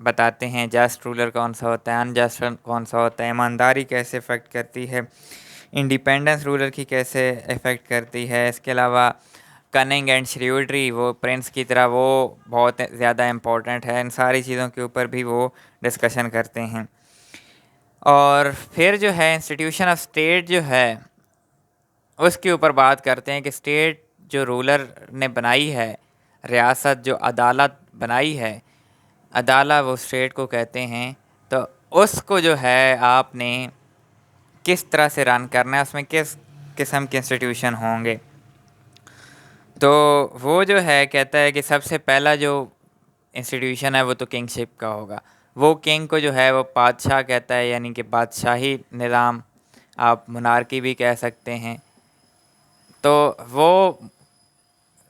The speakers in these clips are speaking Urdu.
بتاتے ہیں جسٹ رولر کون سا ہوتا ہے، انجسٹ کون سا ہوتا ہے، ایمانداری کیسے افیکٹ کرتی ہے، انڈیپینڈنس رولر کی کیسے افیکٹ کرتی ہے۔ اس کے علاوہ کننگ اینڈ شریوڈری، وہ پرنس کی طرح، وہ بہت زیادہ امپورٹنٹ ہے۔ ان ساری چیزوں کے اوپر بھی وہ ڈسکشن کرتے ہیں۔ اور پھر جو ہے انسٹیٹیوشن آف اسٹیٹ جو ہے اس کے اوپر بات کرتے ہیں کہ اسٹیٹ جو رولر نے بنائی ہے، ریاست جو عدالت بنائی ہے، عدالت وہ اسٹیٹ کو کہتے ہیں، تو اس کو جو ہے آپ نے کس طرح سے رن کرنا ہے، اس میں کس قسم کے انسٹیٹیوشن ہوں گے۔ تو وہ جو ہے کہتا ہے کہ سب سے پہلا جو انسٹیٹیوشن ہے وہ تو کنگ شپ کا ہوگا۔ وہ کنگ کو جو ہے وہ بادشاہ کہتا ہے، یعنی کہ بادشاہی نظام، آپ monarchy بھی کہہ سکتے ہیں۔ تو وہ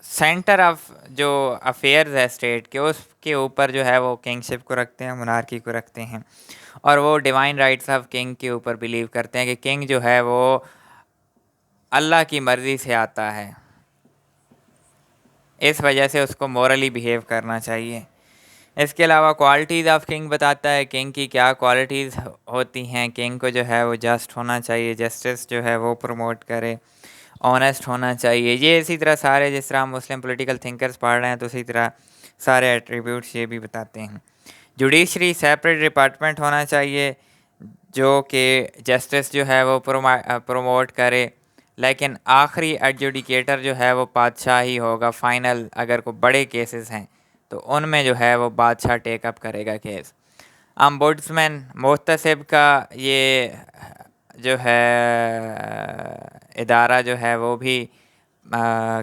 سینٹر آف جو افیئرز ہے اسٹیٹ کے، اس کے اوپر جو ہے وہ کنگ شپ کو رکھتے ہیں، monarchy کو رکھتے ہیں۔ اور وہ ڈیوائن رائٹس آف کنگ کے اوپر بلیو کرتے ہیں کہ کنگ جو ہے وہ اللہ کی مرضی سے آتا ہے، اس وجہ سے اس کو مورلی بیہیو کرنا چاہیے۔ اس کے علاوہ کوالٹیز آف کنگ بتاتا ہے کنگ کی کیا کوالٹیز ہوتی ہیں۔ کنگ کو جو ہے وہ جسٹ ہونا چاہیے، جسٹس جو ہے وہ پروموٹ کرے، آنیسٹ ہونا چاہیے۔ یہ اسی طرح سارے، جس طرح ہم مسلم پولیٹیکل تھنکرز پڑھ رہے ہیں تو اسی طرح سارے ایٹریبیوٹس یہ بھی بتاتے ہیں۔ جوڈیشری سیپریٹ ڈپارٹمنٹ ہونا چاہیے جو کہ جسٹس جو ہے وہ پروموٹ کرے، لیکن آخری ایڈجوڈیکیٹر جو ہے وہ بادشاہ ہی ہوگا۔ فائنل اگر کوئی بڑے کیسز ہیں تو ان میں جو ہے وہ بادشاہ ٹیک اپ کرے گا کیس۔ امبوڈسمین، محتسب کا یہ جو ہے ادارہ جو ہے وہ بھی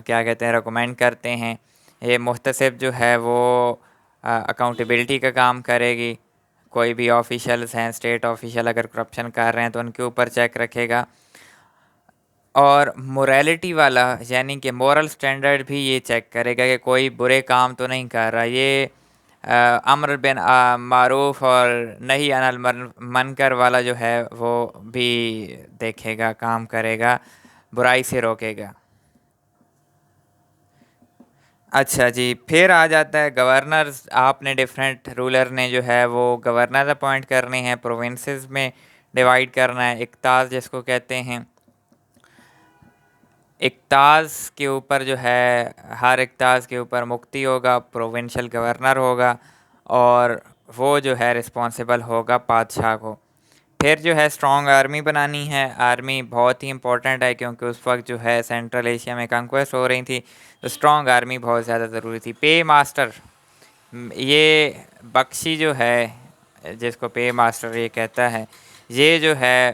کیا کہتے ہیں ریکمینڈ کرتے ہیں۔ یہ محتسب جو ہے وہ اکاؤنٹیبلٹی کا کام کرے گی۔ کوئی بھی آفیشلز ہیں، اسٹیٹ آفیشل اگر کرپشن کر رہے ہیں تو ان کے اوپر چیک رکھے گا۔ اور موریلٹی والا، یعنی کہ مورل سٹینڈرڈ بھی یہ چیک کرے گا کہ کوئی برے کام تو نہیں کر رہا۔ یہ امر بن معروف اور نہی عن المنکر والا جو ہے وہ بھی دیکھے گا، کام کرے گا، برائی سے روکے گا۔ اچھا جی، پھر آ جاتا ہے گورنرز۔ آپ نے ڈیفرنٹ رولر نے جو ہے وہ گورنر اپوائنٹ کرنے ہیں، پروونسز میں ڈیوائیڈ کرنا ہے، اقتاز جس کو کہتے ہیں۔ اقتاز کے اوپر جو ہے ہر اقتاز کے اوپر مکتی ہوگا، پروونشل گورنر ہوگا، اور وہ جو ہے رسپانسیبل ہوگا بادشاہ کو۔ پھر جو ہے اسٹرانگ آرمی بنانی ہے۔ آرمی بہت ہی امپورٹنٹ ہے کیونکہ اس وقت جو ہے سینٹرل ایشیا میں کنکویسٹ ہو رہی تھی، تو اسٹرانگ آرمی بہت زیادہ ضروری تھی۔ پے ماسٹر، یہ بخشی جو ہے جس کو پے ماسٹر یہ کہتا ہے، یہ جو ہے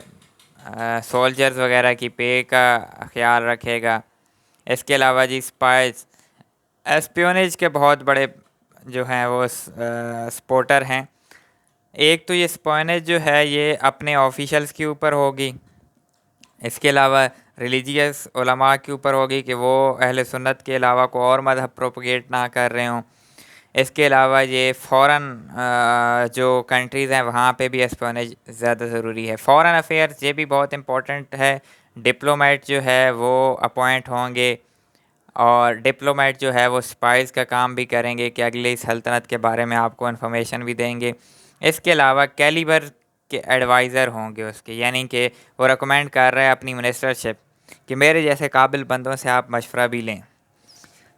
سولجرز وغیرہ کی پے کا خیال رکھے گا۔ اس کے علاوہ جی اسپائز، اسپیونیج کے بہت بڑے جو ہیں وہ سپورٹر ہیں۔ ایک تو یہ اسپیونیج جو ہے یہ اپنے آفیشلز کے اوپر ہوگی، اس کے علاوہ ریلیجیس علماء کے اوپر ہوگی کہ وہ اہل سنت کے علاوہ کو اور مذہب پروپگیٹ نہ کر رہے ہوں۔ اس کے علاوہ یہ فورن جو کنٹریز ہیں وہاں پہ بھی اسپیونیج زیادہ ضروری ہے۔ فورن افیئرز یہ بھی بہت امپورٹنٹ ہے۔ ڈپلومیٹ جو ہے وہ اپوائنٹ ہوں گے، اور ڈپلومیٹ جو ہے وہ اسپائز کا کام بھی کریں گے کہ اگلی سلطنت کے بارے میں آپ کو انفارمیشن بھی دیں گے۔ اس کے علاوہ کیلیبر کے ایڈوائزر ہوں گے اس کے، یعنی کہ وہ ریکمینڈ کر رہے ہیں اپنی منسٹرشپ کہ میرے جیسے قابل بندوں سے آپ مشورہ بھی لیں۔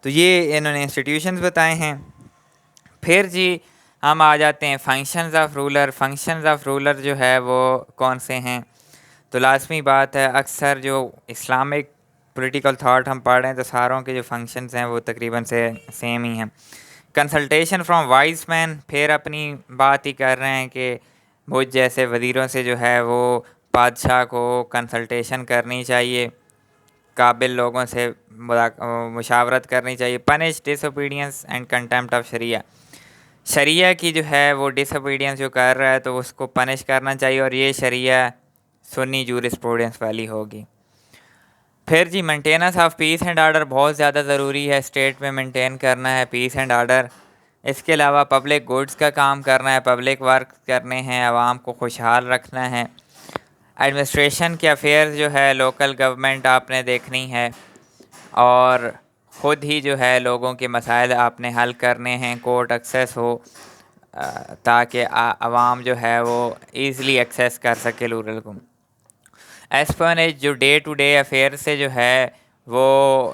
تو یہ انہوں نے انسٹیٹیوشنز بتائے ہیں۔ پھر جی ہم آ جاتے ہیں functions of ruler. Functions of ruler جو ہے وہ کون سے ہیں؟ تو لازمی بات ہے، اکثر جو اسلامک پولیٹیکل تھاٹ ہم پڑھ رہے ہیں تو ساروں کے جو فنکشنز ہیں وہ تقریباً سے سیم ہی ہیں۔ کنسلٹیشن فرام وائز مین، پھر اپنی بات ہی کر رہے ہیں کہ مجھ جیسے وزیروں سے جو ہے وہ بادشاہ کو کنسلٹیشن کرنی چاہیے، قابل لوگوں سے مشاورت کرنی چاہیے۔ Punish disobedience and contempt of شریعہ، شریعہ کی جو ہے وہ ڈس اوبیڈینس جو کر رہا ہے تو اس کو پنش کرنا چاہیے، اور یہ شریعہ سنی جورسپروڈنس والی ہوگی۔ پھر جی maintenance of peace and order بہت زیادہ ضروری ہے، اسٹیٹ میں مینٹین کرنا ہے پیس اینڈ آرڈر۔ اس کے علاوہ پبلک گڈس کا کام کرنا ہے، پبلک ورک کرنے ہیں، عوام کو خوشحال رکھنا ہے۔ ایڈمنسٹریشن کے افیئرز جو ہے لوکل گورنمنٹ آپ نے دیکھنی ہے، اور خود ہی جو ہے لوگوں کے مسائل آپ نے حل کرنے ہیں، کورٹ ایکسیس ہو، تاکہ عوام جو ہے وہ ایزلی ایکسیس کر سکے رورل کو۔ ایسپرنیج جو ڈے ٹو ڈے افیئر سے جو ہے وہ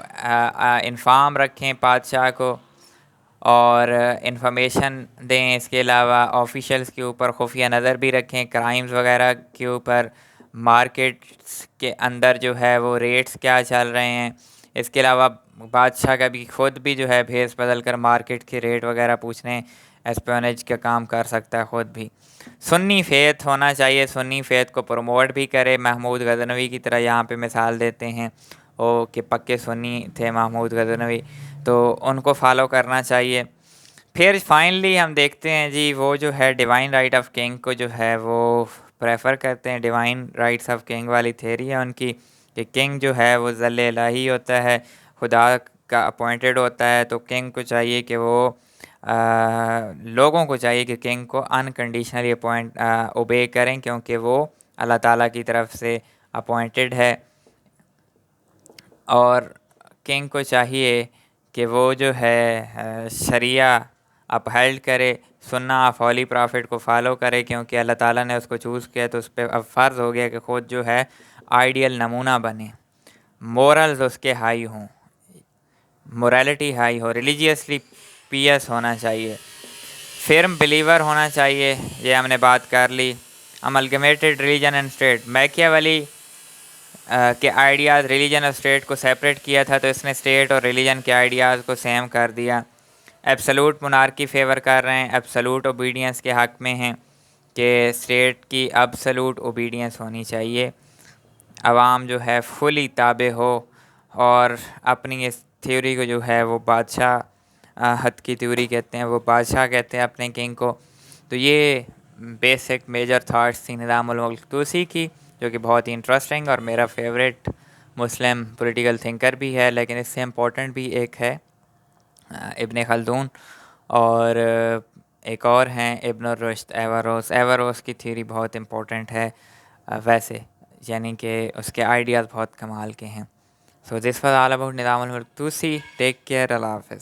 انفارم رکھیں بادشاہ کو اور انفارمیشن دیں۔ اس کے علاوہ آفیشلز کے اوپر خفیہ نظر بھی رکھیں، کرائمز وغیرہ کے اوپر، مارکیٹس کے اندر جو ہے وہ ریٹس کیا چل رہے ہیں۔ اس کے علاوہ بادشاہ کا بھی خود بھی جو ہے بھیس بدل کر مارکیٹ کے ریٹ وغیرہ پوچھنے ایسپیونیج کا کام کر سکتا ہے خود بھی۔ سنی فیتھ ہونا چاہیے، سنی فیتھ کو پروموٹ بھی کرے، محمود غزنوی کی طرح یہاں پہ مثال دیتے ہیں وہ کہ پکے سنی تھے محمود غزنوی، تو ان کو فالو کرنا چاہیے۔ پھر فائنلی ہم دیکھتے ہیں جی وہ جو ہے ڈیوائن رائٹ آف کنگ کو جو ہے وہ پریفر کرتے ہیں۔ ڈیوائن رائٹس آف کنگ والی تھیوری ہے ان کی کہ کنگ جو ہے وہ ذل الہی ہوتا ہے، خدا کا اپوائنٹڈ ہوتا ہے، تو کنگ کو چاہیے کہ وہ لوگوں کو چاہیے کہ کنگ کو انکنڈیشنلی اوبے کریں، کیونکہ وہ اللہ تعالیٰ کی طرف سے اپوائنٹڈ ہے۔ اور کنگ کو چاہیے کہ وہ جو ہے شریعہ اپہیلڈ کرے، سنہ آف ہولی پرافٹ کو فالو کرے، کیونکہ اللہ تعالیٰ نے اس کو چوز کیا تو اس پہ اب فرض ہو گیا کہ خود جو ہے آئیڈیل نمونہ بنے، مورلز اس کے ہائی ہوں، موریلٹی ہائی ہو، ریلیجیسلی پیس ہونا چاہیے، فرم بلیور ہونا چاہیے، یہ ہم نے بات کر لی۔ املگمیٹڈ ریلیجن اینڈ اسٹیٹ، میکیاویلی کے آئیڈیاز ریلیجن اور اسٹیٹ کو سیپریٹ کیا تھا، تو اس نے اسٹیٹ اور ریلیجن کے آئیڈیاز کو سیم کر دیا۔ ایبسلوٹ مونارکی فیور کر رہے ہیں، ایبسلوٹ اوبیڈینس کے حق میں ہیں کہ اسٹیٹ کی ایبسلوٹ اوبیڈینس ہونی چاہیے، عوام جو ہے فلی تابع ہو، اور اپنی اس تھیوری کو جو ہے وہ بادشاہ حد کی تھیوری کہتے ہیں، وہ بادشاہ کہتے ہیں اپنے کنگ کو۔ تو یہ بیسک میجر تھاٹس تھی نظام الملک طوسی کی، جو کہ بہت ہی انٹرسٹنگ اور میرا فیوریٹ مسلم پولیٹیکل تھنکر بھی ہے، لیکن اس سے امپورٹنٹ بھی ایک ہے ابن خلدون، اور ایک اور ہیں ابن الرشد ایوروس کی تھیوری بہت امپورٹنٹ ہے ویسے، یعنی کہ اس کے آئیڈیاز بہت کمال کے ہیں۔ سو دس واز آل اباؤٹ نظام الملک طوسی۔ ٹیک کیئر، اللہ حافظ۔